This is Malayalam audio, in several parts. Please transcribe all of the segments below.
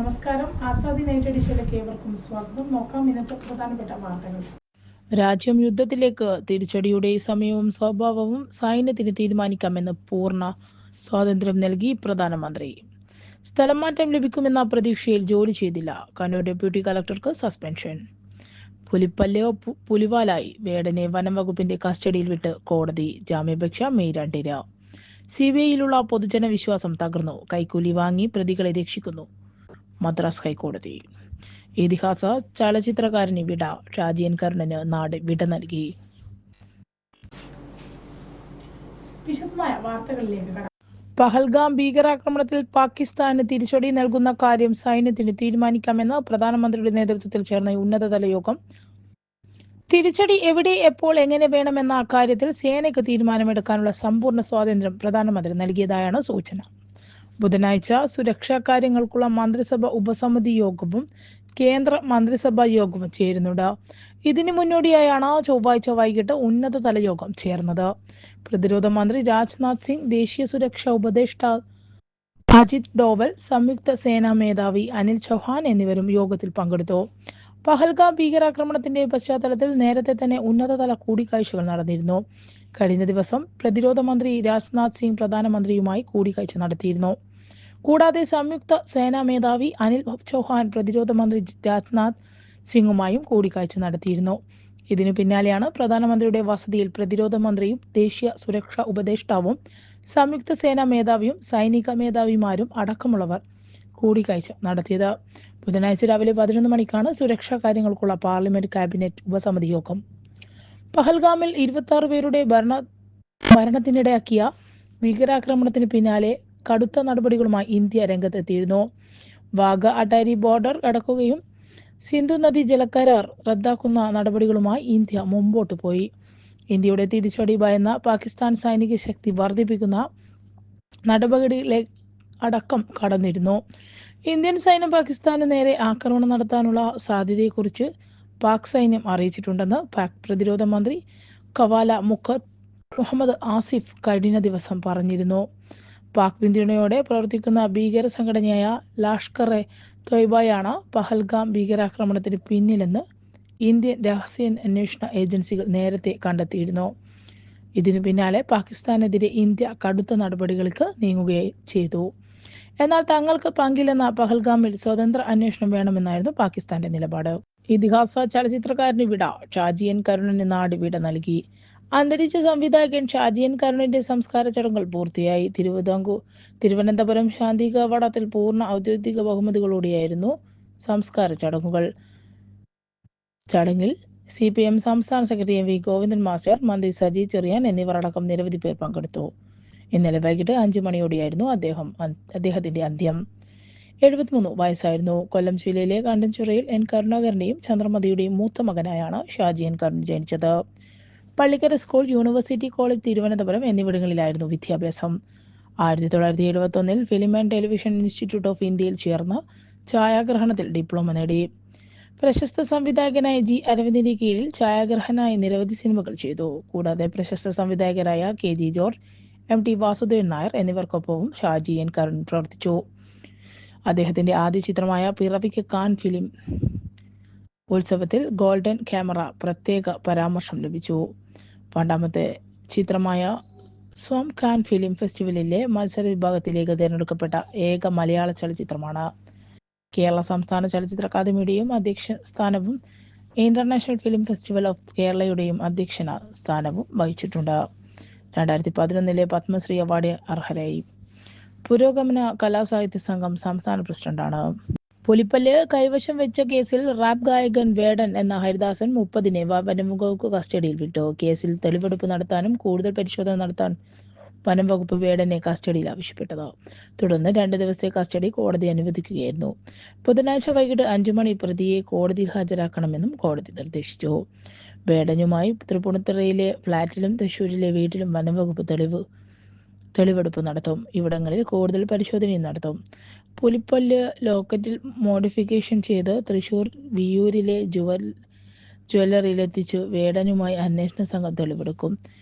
നമസ്കാരം. ആസാദി നൈറ്റ് എഡിഷനിലേക്ക് ഏവർക്കും സ്വാഗതം. നോക്കാം ഇന്നത്തെ പ്രധാനപ്പെട്ട വാർത്തകൾ. രാജ്യം യുദ്ധത്തിലേക്ക് തിരിച്ചടിയുടെ സമയവും സ്വഭാവവും സൈന്യത്തിന് തീരുമാനിക്കാമെന്ന് പൂർണ്ണ സ്വാതന്ത്ര്യം നൽകി പ്രധാനമന്ത്രി. സ്ഥലം മാറ്റം ലഭിക്കുമെന്ന പ്രതീക്ഷയിൽ ജോലി ചെയ്തില്ല. കണ്ണൂർ ഡെപ്യൂട്ടി കളക്ടർക്ക് സസ്പെൻഷൻ. പുലിപ്പല്ലോ പുലിവാലായി വേടനെ വനം വകുപ്പിന്റെ കസ്റ്റഡിയിൽ വിട്ട് കോടതി. ജാമ്യാപേക്ഷ മെയ് 2. CBIയിലുള്ള പൊതുജന വിശ്വാസം തകർന്നു. കൈക്കൂലി വാങ്ങി പ്രതികളെ രക്ഷിക്കുന്നു മദ്രാസ് ഹൈക്കോടതി. ഇതിഹാസ ചലച്ചിത്രകാരന് വിട. ഷാജി എൻ കരുണന് നാട് വിട നൽകി. വിശദമായ വാർത്തകളിലേക്ക് കടക്കാം. പഹൽഗാം ഭീകരാക്രമണത്തിൽ പാകിസ്ഥാന് തിരിച്ചടി നൽകുന്ന കാര്യം സൈന്യത്തിന് തീരുമാനിക്കാമെന്ന് പ്രധാനമന്ത്രിയുടെ നേതൃത്വത്തിൽ ചേർന്ന ഉന്നതതല യോഗം. തിരിച്ചടി എവിടെ, എപ്പോൾ, എങ്ങനെ വേണമെന്ന കാര്യത്തിൽ സേനയ്ക്ക് തീരുമാനമെടുക്കാനുള്ള സമ്പൂർണ്ണ സ്വാതന്ത്ര്യം പ്രധാനമന്ത്രി നൽകിയതായാണ് സൂചന. ബുധനാഴ്ച സുരക്ഷാ കാര്യങ്ങൾക്കുള്ള മന്ത്രിസഭ ഉപസമിതി യോഗവും കേന്ദ്ര മന്ത്രിസഭാ യോഗവും ചേരുന്നുണ്ട്. ഇതിനു മുന്നോടിയായാണ് ചൊവ്വാഴ്ച വൈകിട്ട് ഉന്നതതല യോഗം ചേർന്നത്. പ്രതിരോധ മന്ത്രി രാജ്നാഥ് സിംഗ്, ദേശീയ സുരക്ഷാ ഉപദേഷ്ടാവ് അജിത് ഡോവൽ, സംയുക്ത സേനാ മേധാവി അനിൽ ചൗഹാൻ എന്നിവരും യോഗത്തിൽ പങ്കെടുത്തു. പഹൽഗാം ഭീകരാക്രമണത്തിന്റെ പശ്ചാത്തലത്തിൽ നേരത്തെ തന്നെ ഉന്നതതല കൂടിക്കാഴ്ചകൾ നടന്നിരുന്നു. കഴിഞ്ഞ ദിവസം പ്രതിരോധ മന്ത്രി രാജ്നാഥ് സിംഗ് പ്രധാനമന്ത്രിയുമായി കൂടിക്കാഴ്ച നടത്തിയിരുന്നു. കൂടാതെ സംയുക്ത സേനാ മേധാവി അനിൽ ചൗഹാൻ പ്രതിരോധ മന്ത്രി രാജ്നാഥ് സിംഗുമായും കൂടിക്കാഴ്ച നടത്തിയിരുന്നു. ഇതിനു പിന്നാലെയാണ് പ്രധാനമന്ത്രിയുടെ വസതിയിൽ പ്രതിരോധ മന്ത്രിയും ദേശീയ സുരക്ഷാ ഉപദേഷ്ടാവും സംയുക്ത സേനാ മേധാവിയും സൈനിക മേധാവിമാരും അടക്കമുള്ളവർ കൂടിക്കാഴ്ച നടത്തിയത്. ബുധനാഴ്ച രാവിലെ 11 മണിക്കാണ് സുരക്ഷാ കാര്യങ്ങൾക്കുള്ള പാർലമെന്റ് ക്യാബിനറ്റ് ഉപസമിതി യോഗം. പഹൽഗാമിൽ 26 പേരുടെ മരണത്തിനിടയാക്കിയ ഭീകരാക്രമണത്തിന് പിന്നാലെ കടുത്ത നടപടികളുമായി ഇന്ത്യ രംഗത്തെത്തിയിരുന്നു. വാഗ അട്ടാരി ബോർഡർ അടക്കുകയും സിന്ധു നദി ജലകരാർ റദ്ദാക്കുന്ന നടപടികളുമായി ഇന്ത്യ മുമ്പോട്ട് പോയി. ഇന്ത്യയുടെ തിരിച്ചടി ഭയന്ന പാകിസ്ഥാൻ സൈനിക ശക്തി വർദ്ധിപ്പിക്കുന്ന നടപടികളിലെ അടക്കം കടന്നിരുന്നു. ഇന്ത്യൻ സൈന്യം പാകിസ്ഥാന് നേരെ ആക്രമണം നടത്താനുള്ള സാധ്യതയെക്കുറിച്ച് പാക് സൈന്യം അറിയിച്ചിട്ടുണ്ടെന്ന് പാക് പ്രതിരോധ മന്ത്രി ഖവാല മുഹമ്മദ് ആസിഫ് കഴിഞ്ഞ ദിവസം പറഞ്ഞിരുന്നു. പാക് പിന്തുണയോടെ പ്രവർത്തിക്കുന്ന ഭീകര സംഘടനയായ ലഷ്കർ എ തൊയ്ബയാണ് പഹൽഗാം ഭീകരാക്രമണത്തിന് പിന്നിലെന്ന് ഇന്ത്യൻ രഹസ്യാന്വേഷണ ഏജൻസികൾ നേരത്തെ കണ്ടെത്തിയിരുന്നു. ഇതിനു പിന്നാലെ പാകിസ്ഥാനെതിരെ ഇന്ത്യ കടുത്ത നടപടികൾക്ക് നീങ്ങുകയും ചെയ്തു. എന്നാൽ തങ്ങൾക്ക് പങ്കില്ലെന്ന പഹൽഗാമിൽ സ്വതന്ത്ര അന്വേഷണം വേണമെന്നായിരുന്നു പാകിസ്ഥാന്റെ നിലപാട്. ഇതിഹാസ ചലച്ചിത്രകാരന് വിട. ഷാജി എൻ കരുണന് നാട് വിട നൽകി. അന്തരിച്ച സംവിധായകൻ ഷാജി എൻ കരുണിന്റെ സംസ്കാര ചടങ്ങുകൾ പൂർത്തിയായി. തിരുവനന്തപുരം ശാന്തി കവാടത്തിൽ പൂർണ്ണ ഔദ്യോഗിക ബഹുമതികളോടെയായിരുന്നു സംസ്കാര ചടങ്ങുകൾ. ചടങ്ങിൽ CPM സംസ്ഥാന സെക്രട്ടറി MV ഗോവിന്ദൻ മാസ്റ്റർ, മന്ത്രി സജി ചെറിയാൻ എന്നിവർ അടക്കം നിരവധി പേർ പങ്കെടുത്തു. ഇന്നലെ വൈകിട്ട് 5 മണിയോടെയായിരുന്നു അദ്ദേഹത്തിന്റെ അന്ത്യം. 73 വയസ്സായിരുന്നു. കൊല്ലം ജില്ലയിലെ കണ്ടൻചിറയിൽ N കരുണാകരന്റെയും ചന്ദ്രമതിയുടെയും മൂത്ത മകനായാണ് ഷാജി എൻ കരുൺ ജനിച്ചത്. Pallikkara school, university college Thiruvananthapuram എന്നിവിടങ്ങളിലായിരുന്നു വിദ്യാഭ്യാസം. 1971 film and television institute of ഇന്ത്യയിൽ ചേർന്ന് ഛായാഗ്രഹണത്തിൽ ഡിപ്ലോമ നേടി. പ്രശസ്ത സംവിധായകനായ G അരവിന്ദിന്റെ കീഴിൽ ഛായാഗ്രഹനായി നിരവധി സിനിമകൾ ചെയ്തു. കൂടാതെ പ്രശസ്ത സംവിധായകരായ KG George, MT Vasudevan Nair എന്നിവർക്കൊപ്പവും ഷാജി എൻ കരുൺ പ്രവർത്തിച്ചു. അദ്ദേഹത്തിന്റെ ആദ്യ ചിത്രമായ പിറവിക്ക് കാൻ ഫിലിം ഉത്സവത്തിൽ ഗോൾഡൻ ക്യാമറ പ്രത്യേക പരാമർശം ലഭിച്ചു. രണ്ടാമത്തെ ചിത്രമായ സ്വം കാൻ ഫിലിം ഫെസ്റ്റിവലിലെ മത്സര വിഭാഗത്തിലേക്ക് തിരഞ്ഞെടുക്കപ്പെട്ട ഏക മലയാള ചലച്ചിത്രമാണ്. കേരള സംസ്ഥാന ചലച്ചിത്ര അക്കാദമിയുടെയും അധ്യക്ഷ സ്ഥാനവും ഇന്റർനാഷണൽ ഫിലിം ഫെസ്റ്റിവൽ ഓഫ് കേരളയുടെയും അധ്യക്ഷ സ്ഥാനവും വഹിച്ചിട്ടുണ്ട്. 2011 പത്മശ്രീ അവാർഡ് അർഹരായി. പുരോഗമന കലാസാഹിത്യ സംഘം സംസ്ഥാന പ്രസിഡന്റാണ്. പുലിപ്പല്ല് കൈവശം വെച്ച കേസിൽ റാപ്പ് ഗായകൻ വേടൻ എന്ന ഹരിദാസൻ 30-നെ വനംവകുപ്പ് കസ്റ്റഡിയിൽ വിട്ടു. കേസിൽ തെളിവെടുപ്പ് നടത്താനും കൂടുതൽ പരിശോധന നടത്താൻ വനംവകുപ്പ് വേടനെ കസ്റ്റഡിയിൽ ആവശ്യപ്പെട്ടത്. തുടർന്ന് 2 ദിവസത്തെ കസ്റ്റഡി കോടതി അനുവദിക്കുകയായിരുന്നു. ബുധനാഴ്ച വൈകിട്ട് 5 മണി പ്രതിയെ കോടതിയിൽ ഹാജരാക്കണമെന്നും കോടതി നിർദ്ദേശിച്ചു. വേടനുമായി തൃപ്പൂണിത്തുറയിലെ ഫ്ളാറ്റിലും തൃശൂരിലെ വീട്ടിലും വനംവകുപ്പ് തെളിവെടുപ്പ് നടത്തും. ഇവിടങ്ങളിൽ കൂടുതൽ പരിശോധനയും നടത്തും. പുലിപ്പല്ല് ലോക്കറ്റിൽ മോഡിഫിക്കേഷൻ ചെയ്ത് തൃശൂർ വിയൂരിലെ ജ്വല്ലറിയിലെത്തിച്ചു വേടനുമായി അന്വേഷണ സംഘം തെളിവെടുക്കും.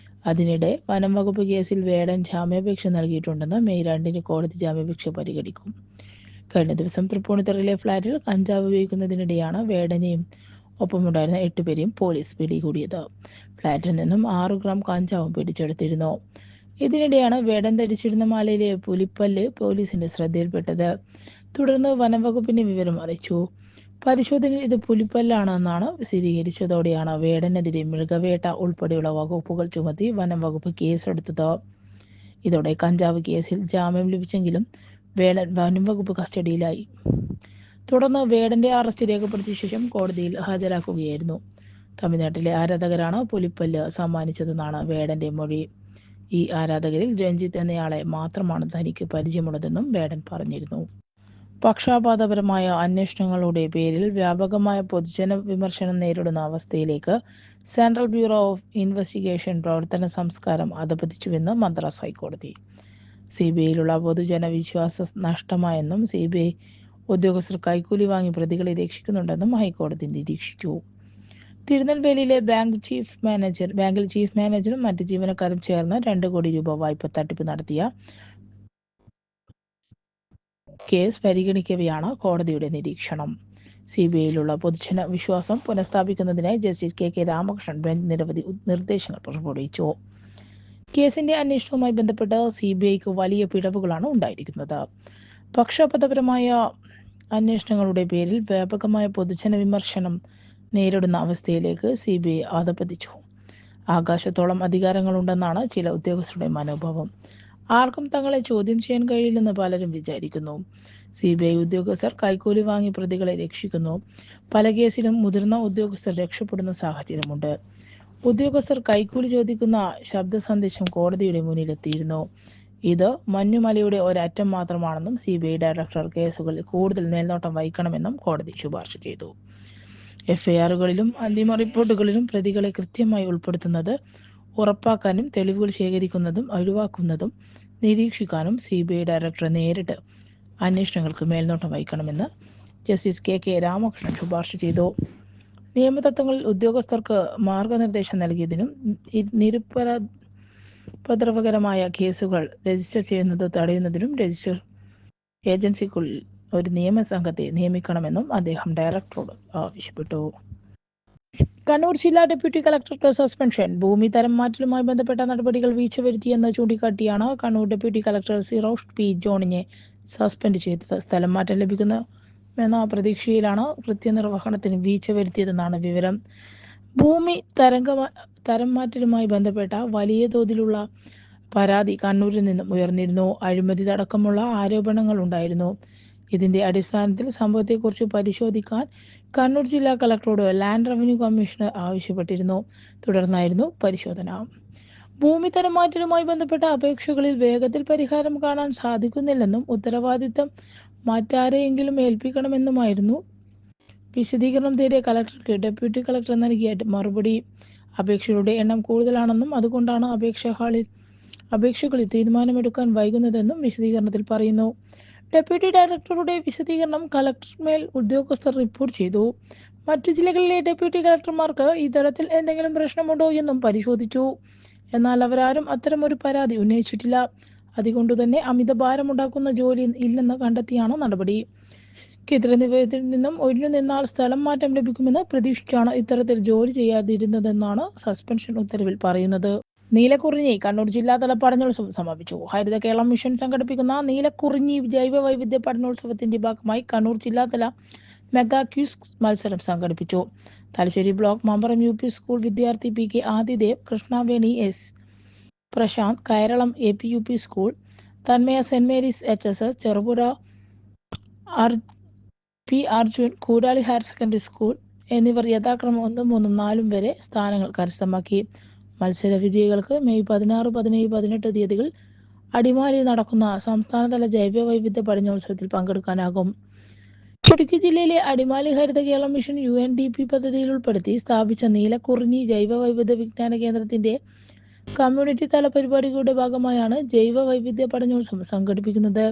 അതിനിടെ വനംവകുപ്പ് കേസിൽ വേടൻ ജാമ്യാപേക്ഷ നൽകിയിട്ടുണ്ടെന്ന് മെയ് 2 കോടതി ജാമ്യാപേക്ഷ പരിഗണിക്കും. കഴിഞ്ഞ ദിവസം തൃപ്പൂണിത്തുറയിലെ ഫ്ളാറ്റിൽ കഞ്ചാവ് ഉപയോഗിക്കുന്നതിനിടെയാണ് വേടനെയും ഒപ്പമുണ്ടായിരുന്ന 8 പേരെയും പോലീസ് പിടികൂടിയത്. ഫ്ളാറ്റിൽ നിന്നും 6 ഗ്രാം കഞ്ചാവും പിടിച്ചെടുത്തിരുന്നു. ഇതിനിടെയാണ് വേടൻ ധരിച്ചിരുന്ന മാലയിലെ പുലിപ്പല്ല് പോലീസിന്റെ ശ്രദ്ധയിൽപ്പെട്ടത്. തുടർന്ന് വനംവകുപ്പിനെ വിവരം അറിയിച്ചു. പരിശോധനയിൽ ഇത് പുലിപ്പല്ലാണെന്നാണ് സ്ഥിരീകരിച്ചതോടെയാണ് വേടനെതിരെ മൃഗവേട്ട ഉൾപ്പെടെയുള്ള വകുപ്പുകൾ ചുമത്തി വനംവകുപ്പ് കേസെടുത്തത്. ഇതോടെ കഞ്ചാവ് കേസിൽ ജാമ്യം ലഭിച്ചെങ്കിലും വേടൻ വനംവകുപ്പ് കസ്റ്റഡിയിലായി. തുടർന്ന് വേടന്റെ അറസ്റ്റ് രേഖപ്പെടുത്തിയ ശേഷം കോടതിയിൽ ഹാജരാക്കുകയായിരുന്നു. തമിഴ്നാട്ടിലെ ആരാധകരാണ് പുലിപ്പല്ല് സമ്മാനിച്ചതെന്നാണ് വേടന്റെ മൊഴി. ഈ ആരാധകരിൽ രഞ്ജിത്ത് എന്നയാളെ മാത്രമാണ് തനിക്ക് പരിചയമുള്ളതെന്നും വേടൻ പറഞ്ഞിരുന്നു. പക്ഷാപാതപരമായ അന്വേഷണങ്ങളുടെ പേരിൽ വ്യാപകമായ പൊതുജന വിമർശനം നേരിടുന്ന അവസ്ഥയിലേക്ക് സെൻട്രൽ ബ്യൂറോ ഓഫ് ഇൻവെസ്റ്റിഗേഷൻ പ്രവർത്തന സംസ്കാരം അധപതിച്ചുവെന്ന് മദ്രാസ് ഹൈക്കോടതി. CBIയിലുള്ള പൊതുജന വിശ്വാസം നഷ്ടമായെന്നും CBI ഉദ്യോഗസ്ഥർ കൈക്കൂലി വാങ്ങി പ്രതികളെ രക്ഷിക്കുന്നുണ്ടെന്നും ഹൈക്കോടതി നിരീക്ഷിച്ചു. തിരുനെൽവേലിയിലെ ബാങ്കിൽ ചീഫ് മാനേജറും മറ്റ് ജീവനക്കാരും ചേർന്ന് 2 കോടി രൂപ വായ്പ തട്ടിപ്പ് നടത്തിയ കേസ് പരിഗണിക്കവെയാണ് കോടതിയുടെ നിരീക്ഷണം. CBIയിലുള്ള പൊതുജന വിശ്വാസം പുനഃസ്ഥാപിക്കുന്നതിനായി ജസ്റ്റിസ് KK രാമകൃഷ്ണൻ ബെഞ്ച് നിരവധി നിർദ്ദേശങ്ങൾ പുറപ്പെടുവിച്ചു. കേസിന്റെ അന്വേഷണവുമായി ബന്ധപ്പെട്ട് CBIക്ക് വലിയ പിഴവുകളാണ് ഉണ്ടായിരിക്കുന്നത്. പക്ഷപാതപരമായ അന്വേഷണങ്ങളുടെ പേരിൽ വ്യാപകമായ പൊതുജന വിമർശനം നേരിടുന്ന അവസ്ഥയിലേക്ക് CBI അധപതിച്ചു. ആകാശത്തോളം അധികാരങ്ങളുണ്ടെന്നാണ് ചില ഉദ്യോഗസ്ഥരുടെ മനോഭാവം. ആർക്കും തങ്ങളെ ചോദ്യം ചെയ്യാൻ കഴിയില്ലെന്ന് പലരും വിചാരിക്കുന്നു. CBI ഉദ്യോഗസ്ഥർ കൈക്കൂലി വാങ്ങി പ്രതികളെ രക്ഷിക്കുന്നു. പല കേസിലും മുതിർന്ന ഉദ്യോഗസ്ഥർ രക്ഷപ്പെടുന്ന സാഹചര്യമുണ്ട്. ഉദ്യോഗസ്ഥർ കൈക്കൂലി ചോദിക്കുന്ന ശബ്ദ സന്ദേശം കോടതിയുടെ മുന്നിലെത്തിയിരുന്നു. ഇത് മഞ്ഞുമലയുടെ ഒരറ്റം മാത്രമാണെന്നും CBI ഡയറക്ടർ കേസുകളിൽ കൂടുതൽ മേൽനോട്ടം വഹിക്കണമെന്നും കോടതി ശുപാർശ ചെയ്തു. FIRകളിലും അന്തിമ റിപ്പോർട്ടുകളിലും പ്രതികളെ കൃത്യമായി ഉൾപ്പെടുത്തുന്നത് ഉറപ്പാക്കാനും തെളിവുകൾ ശേഖരിക്കുന്നതും ഒഴിവാക്കുന്നതും നിരീക്ഷിക്കാനും CBI ഡയറക്ടർ നേരിട്ട് അന്വേഷണങ്ങൾക്ക് മേൽനോട്ടം വഹിക്കണമെന്ന് ജസ്റ്റിസ് KK രാമകൃഷ്ണൻ ശുപാർശ ചെയ്തു. നിയമതത്വങ്ങളിൽ ഉദ്യോഗസ്ഥർക്ക് മാർഗനിർദ്ദേശം നൽകിയതിനും നിരുപദ്രവകരമായ കേസുകൾ രജിസ്റ്റർ ചെയ്യുന്നത് തടയുന്നതിനും രജിസ്റ്റർ ഏജൻസിക്കുള്ളിൽ ഒരു നിയമസംഘത്തെ നിയമിക്കണമെന്നും അദ്ദേഹം ഡയറക്ടറോട് ആവശ്യപ്പെട്ടു. കണ്ണൂർ ജില്ലാ ഡെപ്യൂട്ടി കളക്ടർക്ക് സസ്പെൻഷൻ. ഭൂമി തരം മാറ്റലുമായി ബന്ധപ്പെട്ട നടപടികൾ വീഴ്ച വരുത്തിയെന്ന് ചൂണ്ടിക്കാട്ടിയാണ് Kannur deputy collector Sirosh P. ജോണിനെ സസ്പെൻഡ് ചെയ്തത്. സ്ഥലം മാറ്റം ലഭിക്കുമെന്ന പ്രതീക്ഷയിലാണ് കൃത്യനിർവഹണത്തിന് വീഴ്ച വരുത്തിയതെന്നാണ് വിവരം. ഭൂമി തരം മാറ്റലുമായി ബന്ധപ്പെട്ട വലിയ തോതിലുള്ള പരാതി കണ്ണൂരിൽ നിന്നും ഉയർന്നിരുന്നു. അഴിമതി അടക്കമുള്ള ആരോപണങ്ങൾ ഉണ്ടായിരുന്നു. ഇതിന്റെ അടിസ്ഥാനത്തിൽ സംഭവത്തെക്കുറിച്ച് പരിശോധിക്കാൻ കണ്ണൂർ ജില്ലാ കളക്ടറോട് ലാൻഡ് റവന്യൂ കമ്മീഷണർ ആവശ്യപ്പെട്ടിരുന്നു. തുടർന്നായിരുന്നു പരിശോധന. ഭൂമി തരം മാറ്റലുമായി ബന്ധപ്പെട്ട അപേക്ഷകളിൽ വേഗത്തിൽ പരിഹാരം കാണാൻ സാധിക്കുന്നില്ലെന്നും ഉത്തരവാദിത്തം മറ്റാരെയെങ്കിലും ഏൽപ്പിക്കണമെന്നുമായിരുന്നു വിശദീകരണം തേടിയ കളക്ടർക്ക് ഡെപ്യൂട്ടി കളക്ടർ നൽകിയ മറുപടി. അപേക്ഷകളുടെ എണ്ണം കൂടുതലാണെന്നും അതുകൊണ്ടാണ് അപേക്ഷകളിൽ തീരുമാനമെടുക്കാൻ വൈകുന്നതെന്നും വിശദീകരണത്തിൽ പറയുന്നു. ഡെപ്യൂട്ടി ഡയറക്ടറുടെ വിശദീകരണം കളക്ടർമേൽ ഉദ്യോഗസ്ഥർ റിപ്പോർട്ട് ചെയ്തു. മറ്റു ജില്ലകളിലെ ഡെപ്യൂട്ടി കളക്ടർമാർക്ക് ഈ തരത്തിൽ എന്തെങ്കിലും പ്രശ്നമുണ്ടോ എന്നും പരിശോധിച്ചു. എന്നാൽ അവരാരും അത്തരമൊരു പരാതി ഉന്നയിച്ചിട്ടില്ല. അതുകൊണ്ടുതന്നെ അമിതഭാരമുണ്ടാക്കുന്ന ജോലി ഇല്ലെന്ന് കണ്ടെത്തിയാണ് നടപടി. കേന്ദ്ര നിവേദനത്തിൽ നിന്നും ഒഴിഞ്ഞു നിന്നാൽ സ്ഥലം മാറ്റം ലഭിക്കുമെന്ന് പ്രതീക്ഷിച്ചാണ് ഇത്തരത്തിൽ ജോലി ചെയ്യാതിരുന്നതെന്നാണ് സസ്പെൻഷൻ ഉത്തരവിൽ പറയുന്നത്. നീലക്കുറിഞ്ഞി കണ്ണൂർ ജില്ലാതല പഠനോത്സവം സമാപിച്ചു. ഹരിത കേരളം മിഷൻ സംഘടിപ്പിക്കുന്ന നീലക്കുറിഞ്ഞി ജൈവ വൈവിധ്യ പഠനോത്സവത്തിന്റെ ഭാഗമായി കണ്ണൂർ ജില്ലാതല മെഗാ ക്യൂസ് മത്സരം സംഘടിപ്പിച്ചു. Thalassery block Mambaram UP school വിദ്യാർത്ഥി PK Adidev, Krishnaveni S. Prashanth, Kayaralam APUP school, Thanmaya saint Mary's HSS, Cherupuzha P. Arjun, Koodali higher secondary school എന്നിവർ യഥാക്രമം 1, 3, 4 വരെ സ്ഥാനങ്ങൾ കരസ്ഥമാക്കി. മത്സര വിജയികൾക്ക് മെയ് 16, 17, 18 തീയതികളിൽ അടിമാലിയിൽ നടക്കുന്ന സംസ്ഥാനതല ജൈവ വൈവിധ്യ പഠനോത്സവത്തിൽ പങ്കെടുക്കാനാകും. ഇടുക്കി ജില്ലയിലെ അടിമാലി ഹരിത കേരളം മിഷൻ UNDP പദ്ധതിയിൽ ഉൾപ്പെടുത്തി സ്ഥാപിച്ച നീലക്കുറിഞ്ഞി ജൈവ വൈവിധ്യ വിജ്ഞാന കേന്ദ്രത്തിന്റെ കമ്മ്യൂണിറ്റി തല പരിപാടികളുടെ ഭാഗമായാണ് ജൈവ വൈവിധ്യ പഠനോത്സവം സംഘടിപ്പിക്കുന്നത്.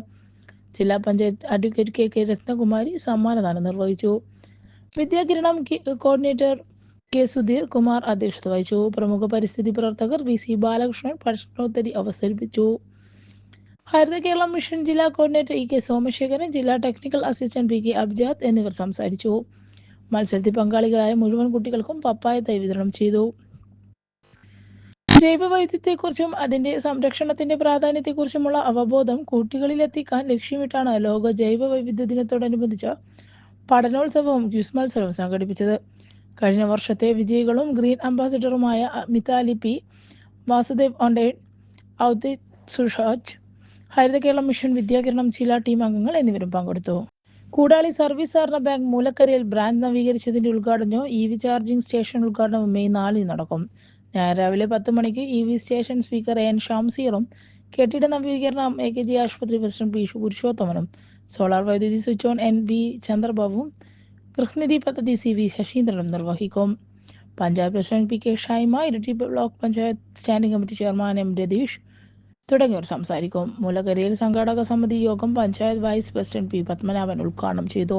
ജില്ലാ പഞ്ചായത്ത് അഡ്വക്കേറ്റ് KK രത്നകുമാരി സമ്മാനദാനം നിർവഹിച്ചു. Vidyakiranam coordinator K. സുധീർ കുമാർ അധ്യക്ഷത വഹിച്ചു. പ്രമുഖ പരിസ്ഥിതി പ്രവർത്തകർ VC ബാലകൃഷ്ണൻ പഠനോത്തരി അവതരിപ്പിച്ചു. ഹരിത കേരളം മിഷൻ ജില്ലാ കോർഡിനേറ്റർ കെ സോമശേഖരൻ, ജില്ലാ ടെക്നിക്കൽ അസിസ്റ്റന്റ് കെ അബ്ജാദ് എന്നിവർ സംസാരിച്ചു. മത്സരത്തിൽ പങ്കാളികളായ മുഴുവൻ കുട്ടികൾക്കും പപ്പായ തൈ വിതരണം ചെയ്തു. ജൈവവൈവിധ്യത്തെക്കുറിച്ചും അതിന്റെ സംരക്ഷണത്തിന്റെ പ്രാധാന്യത്തെക്കുറിച്ചുമുള്ള അവബോധം കുട്ടികളിലെത്തിക്കാൻ ലക്ഷ്യമിട്ടാണ് ലോക ജൈവവൈവിധ്യ ദിനത്തോടനുബന്ധിച്ച് പഠനോത്സവവും ക്വിസ് മത്സരവും സംഘടിപ്പിച്ചത്. കഴിഞ്ഞ വർഷത്തെ വിജയികളും green അംബാസിഡറുമായ Mithali P, Vasudev ഓണ്ടേഡ്, ഔദിത് Sushaj, Haritha Keralam mission Vidyakiranam ജില്ലാ ടീം അംഗങ്ങൾ എന്നിവരും പങ്കെടുത്തു. കൂടാളി സർവീസ് സഹകരണ ബാങ്ക് മൂലക്കരയിൽ ബ്രാഞ്ച് നവീകരിച്ചതിന്റെ ഉദ്ഘാടനവും ചാർജിംഗ് സ്റ്റേഷൻ ഉദ്ഘാടനവും മെയ് 4 നടക്കും. ഞായർ രാവിലെ 10 മണിക്ക് സ്റ്റേഷൻ സ്പീക്കർ എൻ ഷംസീറും കെട്ടിട നവീകരണം AKG ആശുപത്രി പ്രസിഡന്റ് പി പുരുഷോത്തമനും സോളാർ വൈദ്യുതി സ്വിച്ച് ഓൺ NB ചന്ദ്രബാബുവും ഗൃഹനിധി പദ്ധതി CV ശശീന്ദ്രനും നിർവഹിക്കും. Panchayat president PK Shyma, Iritty block panchayat standing committee chairman M Ratheesh തുടങ്ങിയവർ സംസാരിക്കും. മൂലക്കരയിൽ സംഘാടക സമിതി യോഗം panchayat vice president P Padmanabhan ഉദ്ഘാടനം ചെയ്തു.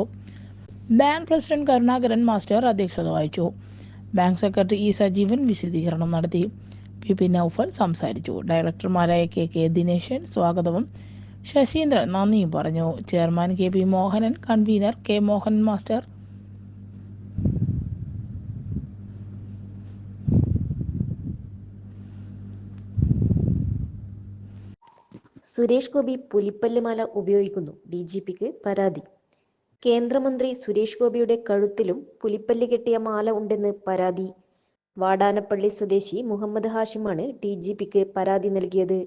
ബാങ്ക് പ്രസിഡന്റ് കരുണാകരൻ മാസ്റ്റർ അധ്യക്ഷത വഹിച്ചു. ബാങ്ക് സെക്രട്ടറി സജീവൻ വിശദീകരണം നടത്തി. PP നൌഫൽ സംസാരിച്ചു. ഡയറക്ടർമാരായ KK ദിനേശൻ സ്വാഗതവും ശശീന്ദ്രൻ നന്ദിയും പറഞ്ഞു. Chairman KP Mohanan, convener K Mohan master, Suresh Gopi പുലിപ്പല്ലുമാല ഉപയോഗിക്കുന്നു, DGPക്ക് പരാതി. കേന്ദ്രമന്ത്രി സുരേഷ് ഗോപിയുടെ കഴുത്തിലും പുലിപ്പല്ല് കെട്ടിയ മാല ഉണ്ടെന്ന് പരാതി. വാടാനപ്പള്ളി സ്വദേശി മുഹമ്മദ് ഹാഷിമാണ് DGPക്ക് പരാതി നൽകിയത്.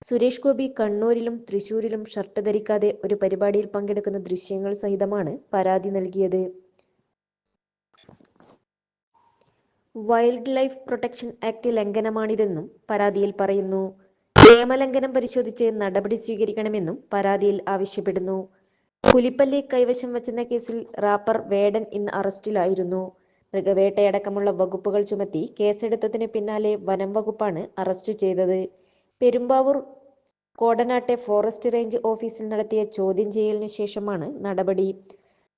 സുരേഷ് ഗോപി കണ്ണൂരിലും തൃശൂരിലും ഷർട്ട് ധരിക്കാതെ ഒരു പരിപാടിയിൽ പങ്കെടുക്കുന്ന ദൃശ്യങ്ങൾ സഹിതമാണ് പരാതി നൽകിയത്. വൈൽഡ് ലൈഫ് പ്രൊട്ടക്ഷൻ ആക്ട് ലംഘനമാണിതെന്നും പരാതിയിൽ പറയുന്നു. നിയമലംഘനം പരിശോധിച്ച് നടപടി സ്വീകരിക്കണമെന്നും പരാതിയിൽ ആവശ്യപ്പെടുന്നു. പുലിപ്പല്ല് കൈവശം വച്ചെന്ന കേസിൽ റാപ്പർ വേടൻ ഇന്ന് അറസ്റ്റിലായിരുന്നു. മൃഗവേട്ടയടക്കമുള്ള വകുപ്പുകൾ ചുമത്തി കേസെടുത്തതിന് പിന്നാലെ വനം വകുപ്പാണ് അറസ്റ്റ് ചെയ്തത്. പെരുമ്പാവൂർ കോടനാട്ടെ ഫോറസ്റ്റ് റേഞ്ച് ഓഫീസിൽ നടത്തിയ ചോദ്യം ചെയ്യലിന് ശേഷമാണ് നടപടി.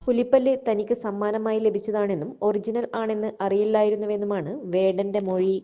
പുലിപ്പല്ല് തനിക്ക് സമ്മാനമായി ലഭിച്ചതാണെന്നും ഒറിജിനൽ ആണെന്ന് അറിയില്ലായിരുന്നുവെന്നുമാണ് വേടന്റെ മൊഴി.